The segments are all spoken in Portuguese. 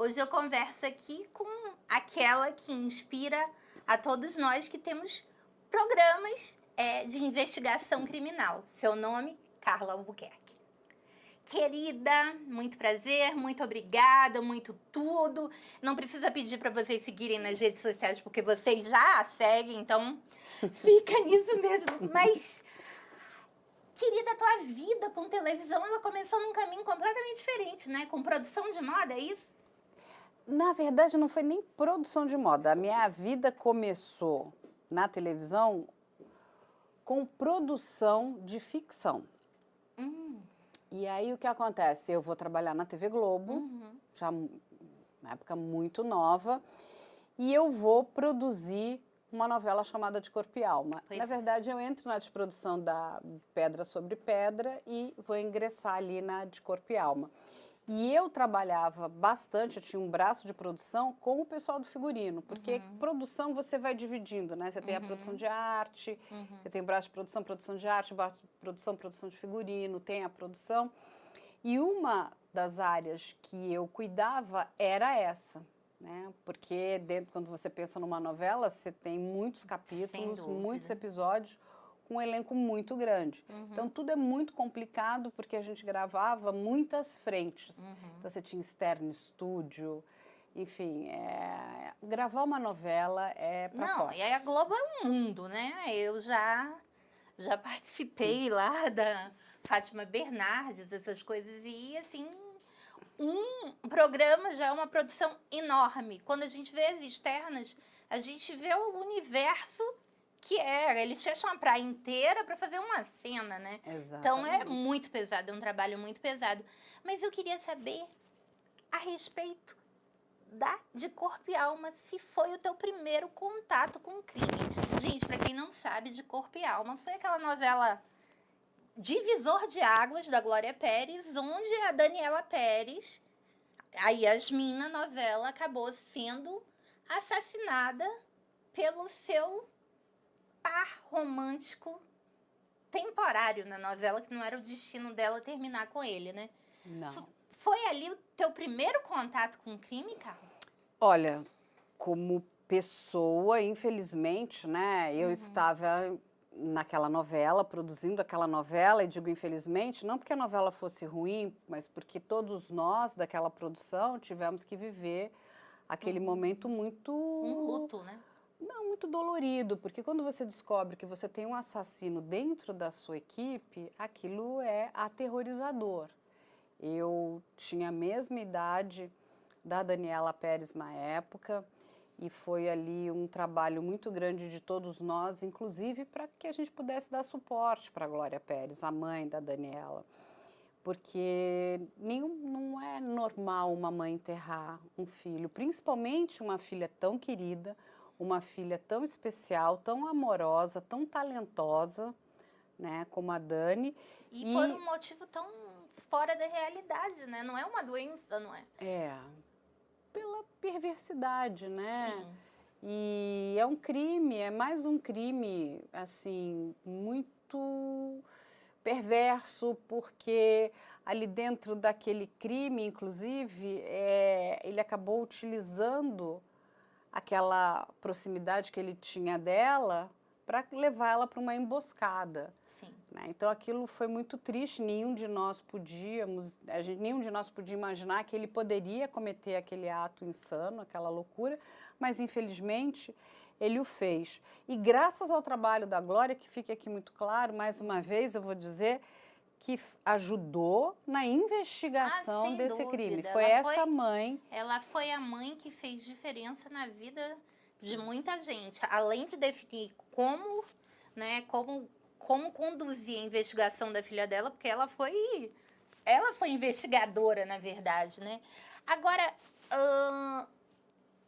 Hoje eu converso aqui com aquela que inspira a todos nós que temos programas de investigação criminal. Seu nome, Carla Albuquerque. Querida, muito prazer, muito obrigada, muito tudo. Não precisa pedir para vocês seguirem nas redes sociais, porque vocês já a seguem, então fica nisso mesmo. Mas, querida, a tua vida com televisão, ela começou num caminho completamente diferente, né? Com produção de moda, é isso? Na verdade, não foi nem produção de moda. A minha vida começou na televisão com produção de ficção. E aí o que acontece? Eu vou trabalhar na TV Globo, já na época muito nova, e eu vou produzir uma novela chamada De Corpo e Alma. Na verdade, eu entro na produção da Pedra sobre Pedra e vou ingressar ali na De Corpo e Alma. E eu trabalhava bastante, eu tinha um braço de produção com o pessoal do figurino, porque produção você vai dividindo, né? Você tem a produção de arte, você tem o braço de produção de arte, produção de figurino, tem a produção. E uma das áreas que eu cuidava era essa, né? Porque quando você pensa numa novela, você tem muitos capítulos, muitos episódios, com um elenco muito grande. Então, tudo é muito complicado, porque a gente gravava muitas frentes. Então, você tinha externo, estúdio, enfim, gravar uma novela é pra Não, fortes. e aí a Globo é um mundo, né? Eu já participei lá da Fátima Bernardes, essas coisas, e assim, um programa já é uma produção enorme. Quando a gente vê as externas, a gente vê o universo que era. Eles fecham a praia inteira para fazer uma cena, né? Exatamente. Então é muito pesado, é um trabalho muito pesado. Mas eu queria saber a respeito De Corpo e Alma, se foi o teu primeiro contato com o crime. Gente, para quem não sabe, De Corpo e Alma foi aquela novela divisor de águas da Glória Pérez, onde a Daniela Pérez, a Yasmin na novela, acabou sendo assassinada pelo seu par romântico temporário na novela, que não era o destino dela terminar com ele, né? Não. Foi ali o teu primeiro contato com o crime, Carla? Olha, como pessoa, infelizmente, né, eu estava naquela novela, produzindo aquela novela, e digo infelizmente, não porque a novela fosse ruim, mas porque todos nós daquela produção tivemos que viver aquele momento muito... Um luto, né? Não, muito dolorido, porque quando você descobre que você tem um assassino dentro da sua equipe, aquilo é aterrorizador. Eu tinha a mesma idade da Daniela Pérez na época, e foi ali um trabalho muito grande de todos nós, inclusive para que a gente pudesse dar suporte para a Glória Pérez, a mãe da Daniela. Porque não é normal uma mãe enterrar um filho, principalmente uma filha tão querida, uma filha tão especial, tão amorosa, tão talentosa, né, como a Dani. E por um motivo tão fora da realidade, né? Não é uma doença, não é? Pela perversidade, né? Sim. E é um crime, é mais um crime, assim, muito perverso, porque ali dentro daquele crime, inclusive, ele acabou utilizando aquela proximidade que ele tinha dela para levar ela para uma emboscada. Sim. Né? Então aquilo foi muito triste, nenhum de nós podia imaginar que ele poderia cometer aquele ato insano, aquela loucura, mas infelizmente ele o fez. E graças ao trabalho da Glória, que fique aqui muito claro, mais uma vez eu vou dizer que ajudou na investigação desse crime. Foi essa mãe. Ela foi a mãe que fez diferença na vida de muita gente. Além de definir como, né, como conduzir a investigação da filha dela, porque ela foi investigadora, na verdade, né? Agora,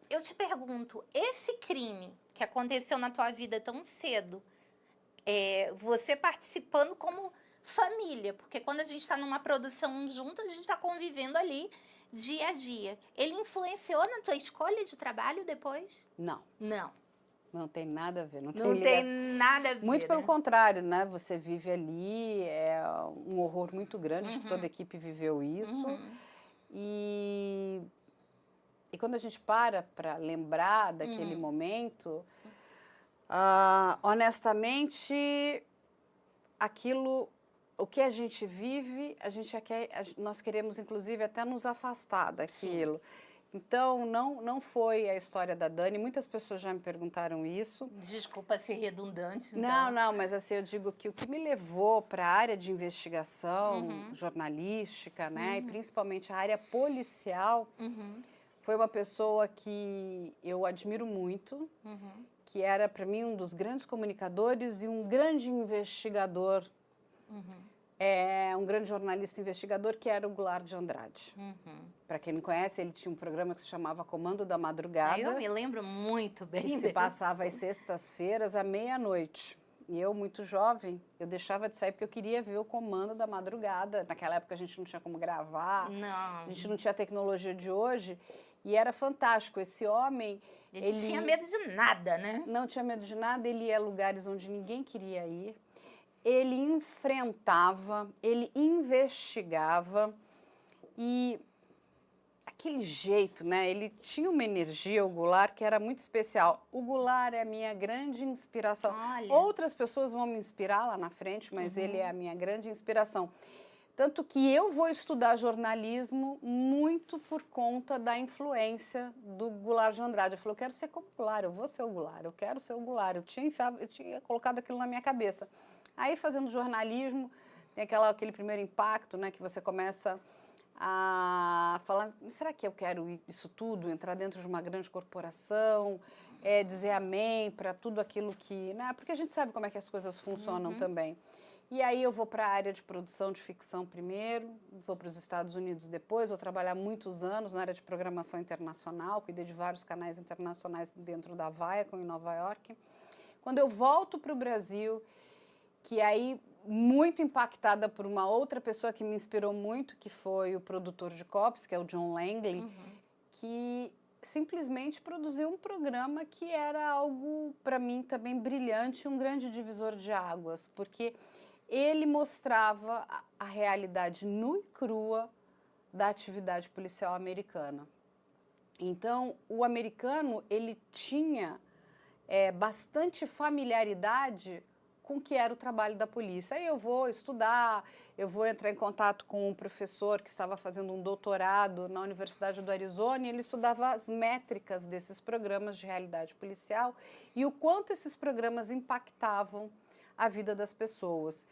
eu te pergunto, esse crime que aconteceu na tua vida tão cedo, você participando como família, porque quando a gente está numa produção junto, a gente está convivendo ali dia a dia. Ele influenciou na tua escolha de trabalho depois? Não. Não. Não tem nada a ver, não Não tem nada a ver. Muito pelo contrário, né? Você vive ali, é um horror muito grande, acho que toda a equipe viveu isso. E quando a gente para lembrar daquele momento, honestamente, aquilo, o que a gente vive, nós queremos, inclusive, até nos afastar daquilo. Sim. Então, não foi a história da Dani. Muitas pessoas já me perguntaram isso. Desculpa ser redundante, então. Não, mas assim, eu digo que o que me levou para a área de investigação jornalística, né, e principalmente a área policial, foi uma pessoa que eu admiro muito, que era, para mim, um dos grandes comunicadores e um grande investigador, um grande jornalista investigador, que era o Goulart de Andrade. Para quem não conhece, ele tinha um programa que se chamava Comando da Madrugada. Eu me lembro muito bem que se passava às sextas-feiras à meia-noite. E eu, muito jovem, eu deixava de sair porque eu queria ver o Comando da Madrugada. Naquela época a gente não tinha como gravar, a gente não tinha a tecnologia de hoje. E era fantástico. Esse homem... Ele tinha medo de nada, né? Não tinha medo de nada, ele ia a lugares onde ninguém queria ir. Ele enfrentava, ele investigava e aquele jeito, né? Ele tinha uma energia, o Goulart, que era muito especial. O Goulart é a minha grande inspiração. Olha. Outras pessoas vão me inspirar lá na frente, mas ele é a minha grande inspiração. Tanto que eu vou estudar jornalismo muito por conta da influência do Goulart de Andrade. Eu falei, eu quero ser como o Goulart, eu vou ser o Goulart, eu quero ser o Goulart. Eu tinha colocado aquilo na minha cabeça. Aí, fazendo jornalismo, tem aquele primeiro impacto, né, que você começa a falar, será que eu quero isso tudo, entrar dentro de uma grande corporação, dizer amém para tudo aquilo que... Né, porque a gente sabe como é que as coisas funcionam também. E aí eu vou para a área de produção de ficção primeiro, vou para os Estados Unidos depois, vou trabalhar muitos anos na área de programação internacional, cuidei de vários canais internacionais dentro da Viacom, em Nova York. Quando eu volto para o Brasil, que aí, muito impactada por uma outra pessoa que me inspirou muito, que foi o produtor de Cops, que é o John Langley, que simplesmente produziu um programa que era algo, para mim, também brilhante, um grande divisor de águas, porque ele mostrava a realidade nua e crua da atividade policial americana. Então, o americano, ele tinha bastante familiaridade com o que era o trabalho da polícia. Aí eu vou estudar, eu vou entrar em contato com um professor que estava fazendo um doutorado na Universidade do Arizona, e ele estudava as métricas desses programas de realidade policial e o quanto esses programas impactavam a vida das pessoas.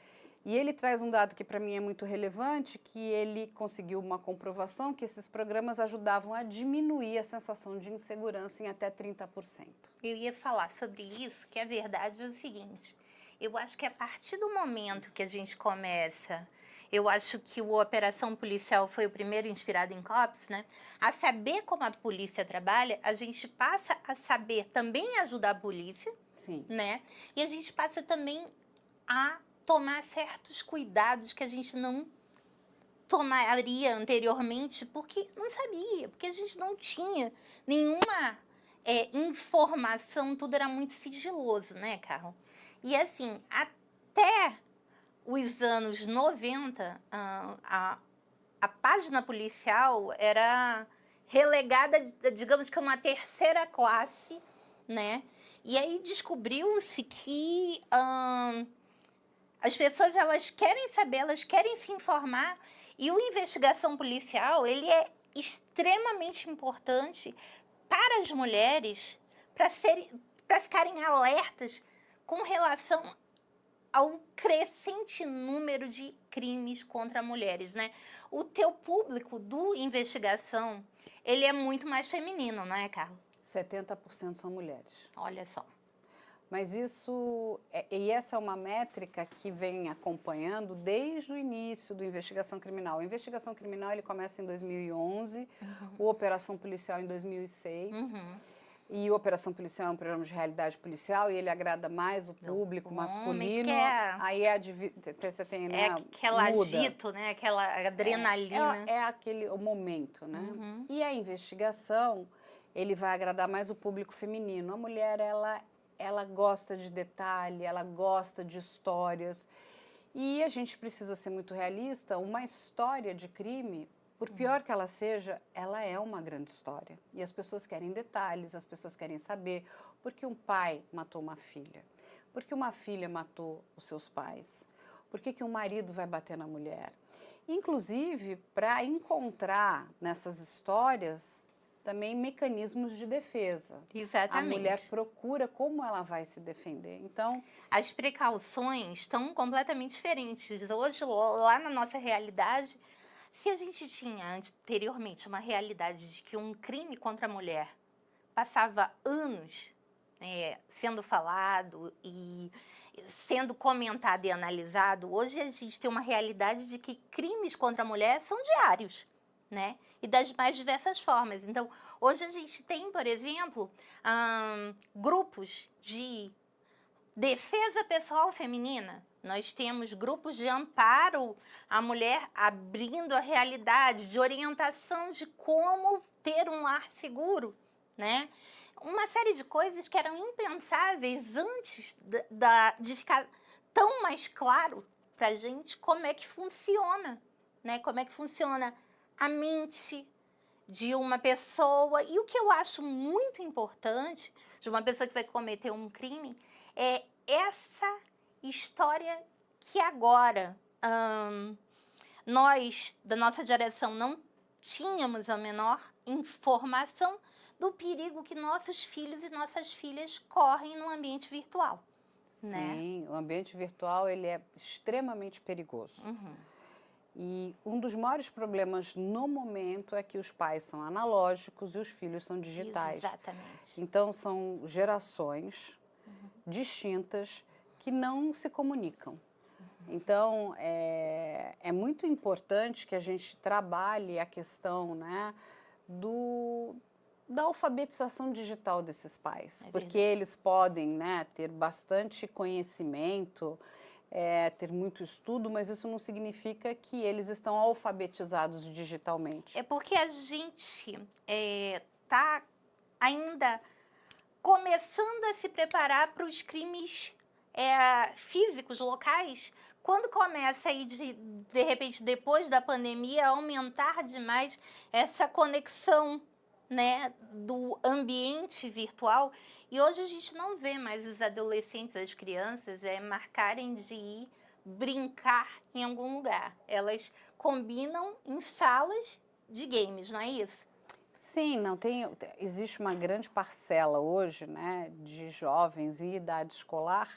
E ele traz um dado que para mim é muito relevante, que ele conseguiu uma comprovação que esses programas ajudavam a diminuir a sensação de insegurança em até 30%. Eu ia falar sobre isso, que a verdade é o seguinte, eu acho que a partir do momento que a gente começa, eu acho que o Operação Policial foi o primeiro inspirado em Cops, né? A saber como a polícia trabalha, a gente passa a saber também ajudar a polícia, Sim. Né? E a gente passa também a tomar certos cuidados que a gente não tomaria anteriormente, porque não sabia, porque a gente não tinha nenhuma informação, tudo era muito sigiloso, né, Carol? E assim, até os anos 90, a página policial era relegada, digamos que uma terceira classe, né? E aí descobriu-se que as pessoas, elas querem saber, elas querem se informar, e o investigação policial, ele é extremamente importante para as mulheres, para ficarem alertas com relação ao crescente número de crimes contra mulheres, né? O teu público do investigação, ele é muito mais feminino, não é, Carla? 70% são mulheres. Olha só. Mas isso, e essa é uma métrica que vem acompanhando desde o início do investigação criminal. A investigação criminal, ele começa em 2011, o Operação Policial em 2006. E o Operação Policial é um programa de realidade policial e ele agrada mais o público masculino. Aí você tem, né, aquela agito, né? Aquela adrenalina. O momento, né? E a investigação, ele vai agradar mais o público feminino. A mulher, ela gosta de detalhe, ela gosta de histórias. E a gente precisa ser muito realista. Uma história de crime, Por pior que ela seja, ela é uma grande história. E as pessoas querem detalhes, as pessoas querem saber por que um pai matou uma filha, por que uma filha matou os seus pais, por que um marido vai bater na mulher. Inclusive, para encontrar nessas histórias também mecanismos de defesa. Exatamente. A mulher procura como ela vai se defender. Então, as precauções estão completamente diferentes. Hoje, lá na nossa realidade, se a gente tinha anteriormente uma realidade de que um crime contra a mulher passava anos sendo falado e sendo comentado e analisado, hoje a gente tem uma realidade de que crimes contra a mulher são diários, né? E das mais diversas formas. Então, hoje a gente tem, por exemplo, grupos de defesa pessoal feminina. Nós temos grupos de amparo à mulher, abrindo a realidade, de orientação de como ter um lar seguro, né? Uma série de coisas que eram impensáveis antes de ficar tão mais claro para a gente como é que funciona, né? Como é que funciona a mente de uma pessoa. E o que eu acho muito importante de uma pessoa que vai cometer um crime é essa história que agora nós, da nossa geração, não tínhamos a menor informação do perigo que nossos filhos e nossas filhas correm no ambiente virtual. Sim, o ambiente virtual ele é extremamente perigoso. E um dos maiores problemas no momento é que os pais são analógicos e os filhos são digitais. Exatamente. Então, são gerações distintas que não se comunicam. Então, é muito importante que a gente trabalhe a questão, né, da alfabetização digital desses pais. Porque eles podem, né, ter bastante conhecimento, ter muito estudo, mas isso não significa que eles estão alfabetizados digitalmente. É porque a gente está ainda começando a se preparar para os crimes físicos, locais, quando começa aí, de repente, depois da pandemia, a aumentar demais essa conexão, né, do ambiente virtual. E hoje a gente não vê mais os adolescentes, as crianças, marcarem de ir brincar em algum lugar. Elas combinam em salas de games, não é isso? Sim, não tem. Existe uma grande parcela hoje, né, de jovens e idade escolar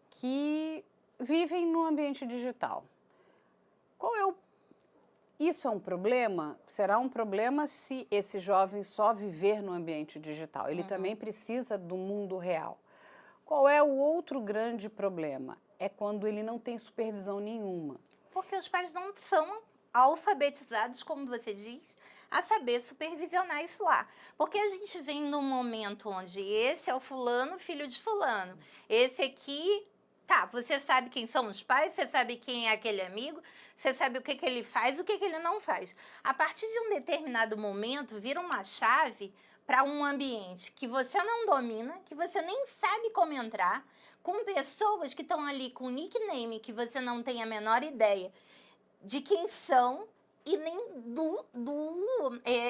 que vivem no ambiente digital. Isso é um problema? Será um problema se esse jovem só viver no ambiente digital. Ele também precisa do mundo real. Qual é o outro grande problema? É quando ele não tem supervisão nenhuma. Porque os pais não são alfabetizados, como você diz, a saber supervisionar isso lá. Porque a gente vem num momento onde esse é o fulano, filho de fulano. Esse aqui, tá, você sabe quem são os pais, você sabe quem é aquele amigo, você sabe o que ele faz, o que ele não faz. A partir de um determinado momento, vira uma chave para um ambiente que você não domina, que você nem sabe como entrar, com pessoas que estão ali com nickname que você não tem a menor ideia de quem são e nem do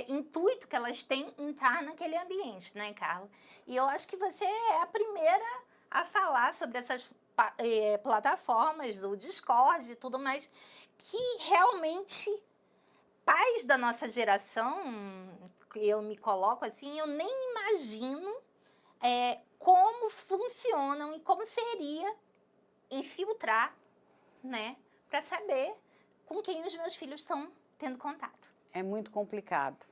intuito que elas têm em estar naquele ambiente, né, Carla? E eu acho que você é a primeira a falar sobre essas plataformas, o Discord e tudo mais, que realmente pais da nossa geração, eu me coloco assim, eu nem imagino como funcionam e como seria infiltrar, né, para saber com quem os meus filhos estão tendo contato. É muito complicado.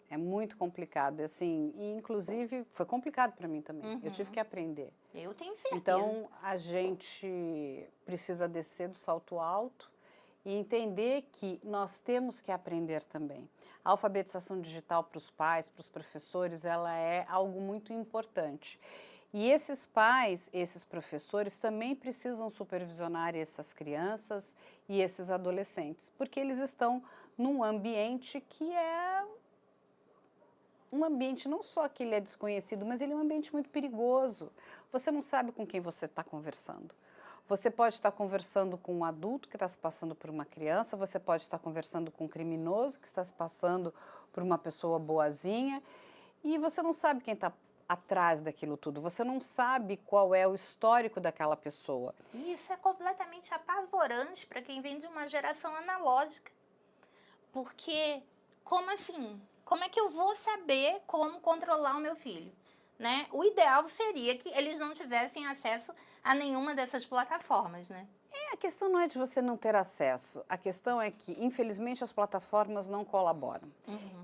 É muito complicado. Assim, e inclusive foi complicado para mim também. Eu tive que aprender. Eu tenho certeza. Então a gente precisa descer do salto alto e entender que nós temos que aprender também. A alfabetização digital para os pais, para os professores, ela é algo muito importante. E esses pais, esses professores também precisam supervisionar essas crianças e esses adolescentes, porque eles estão num ambiente que é um ambiente não só que ele é desconhecido, mas ele é um ambiente muito perigoso. Você não sabe com quem você está conversando. Você pode estar conversando com um adulto que está se passando por uma criança, você pode estar conversando com um criminoso que está se passando por uma pessoa boazinha, e você não sabe quem está atrás daquilo tudo, você não sabe qual é o histórico daquela pessoa. E isso é completamente apavorante para quem vem de uma geração analógica. Porque, como assim? Como é que eu vou saber como controlar o meu filho? Né? O ideal seria que eles não tivessem acesso a nenhuma dessas plataformas, né? A questão não é de você não ter acesso, a questão é que, infelizmente, as plataformas não colaboram.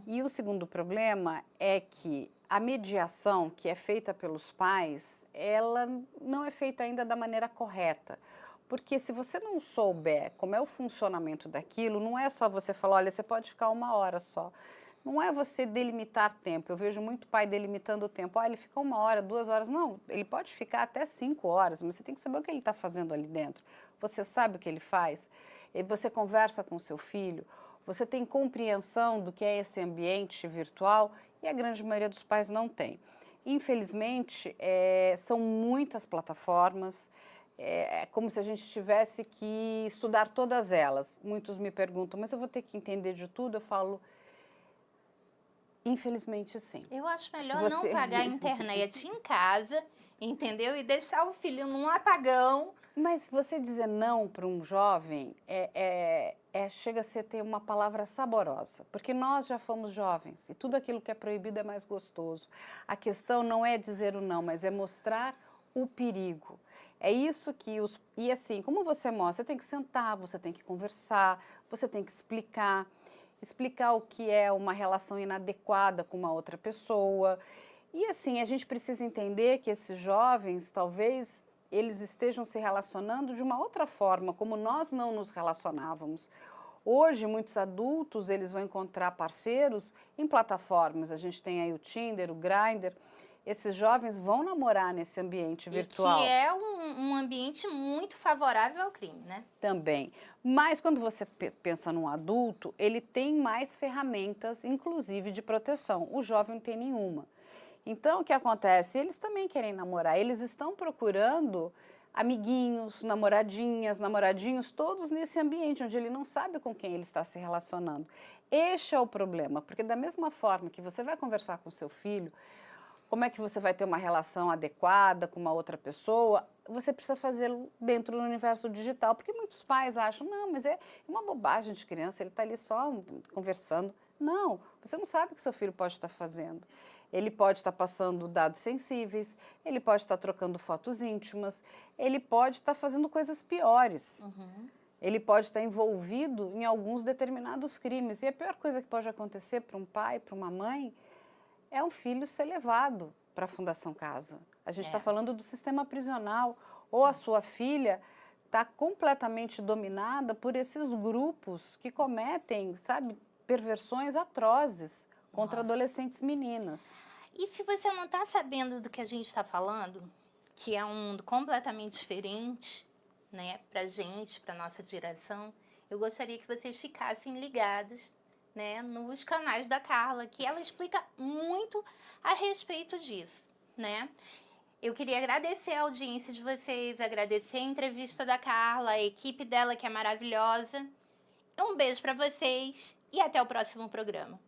E o segundo problema é que a mediação que é feita pelos pais, ela não é feita ainda da maneira correta. Porque se você não souber como é o funcionamento daquilo, não é só você falar, olha, você pode ficar 1 hora só. Não é você delimitar tempo. Eu vejo muito pai delimitando o tempo. Ele fica 1 hora, 2 horas. Não, ele pode ficar até 5 horas, mas você tem que saber o que ele está fazendo ali dentro. Você sabe o que ele faz? E você conversa com seu filho, você tem compreensão do que é esse ambiente virtual, e a grande maioria dos pais não tem. Infelizmente, são muitas plataformas, é como se a gente tivesse que estudar todas elas. Muitos me perguntam, mas eu vou ter que entender de tudo? Eu falo, infelizmente, sim. Eu acho melhor não pagar a internet em casa, entendeu? E deixar o filho num apagão. Mas você dizer não para um jovem chega a ser ter uma palavra saborosa, porque nós já fomos jovens e tudo aquilo que é proibido é mais gostoso. A questão não é dizer o não, mas é mostrar o perigo. É isso que E assim, como você mostra? Você tem que sentar, você tem que conversar, você tem que explicar o que é uma relação inadequada com uma outra pessoa. E assim, a gente precisa entender que esses jovens, talvez, eles estejam se relacionando de uma outra forma, como nós não nos relacionávamos. Hoje, muitos adultos, eles vão encontrar parceiros em plataformas. A gente tem aí o Tinder, o Grindr. Esses jovens vão namorar nesse ambiente virtual. E que é um ambiente muito favorável ao crime, né? Também. Mas quando você pensa num adulto, ele tem mais ferramentas, inclusive de proteção. O jovem não tem nenhuma. Então, o que acontece? Eles também querem namorar. Eles estão procurando amiguinhos, namoradinhos, todos nesse ambiente onde ele não sabe com quem ele está se relacionando. Este é o problema, porque da mesma forma que você vai conversar com seu filho, como é que você vai ter uma relação adequada com uma outra pessoa, você precisa fazê-lo dentro do universo digital, porque muitos pais acham, não, mas é uma bobagem de criança, ele está ali só conversando. Não, você não sabe o que seu filho pode estar fazendo. Ele pode estar passando dados sensíveis, ele pode estar trocando fotos íntimas, ele pode estar fazendo coisas piores. Ele pode estar envolvido em alguns determinados crimes. E a pior coisa que pode acontecer para um pai, para uma mãe, é um filho ser levado para a Fundação Casa. A gente está falando do sistema prisional. Ou a sua filha está completamente dominada por esses grupos que cometem, sabe, perversões atrozes contra adolescentes meninas. E se você não está sabendo do que a gente está falando, que é um mundo completamente diferente, né, para gente, para nossa geração, eu gostaria que vocês ficassem ligados, né, nos canais da Carla, que ela explica muito a respeito disso, né? Eu queria agradecer a audiência de vocês, agradecer a entrevista da Carla, a equipe dela que é maravilhosa. Um beijo para vocês e até o próximo programa.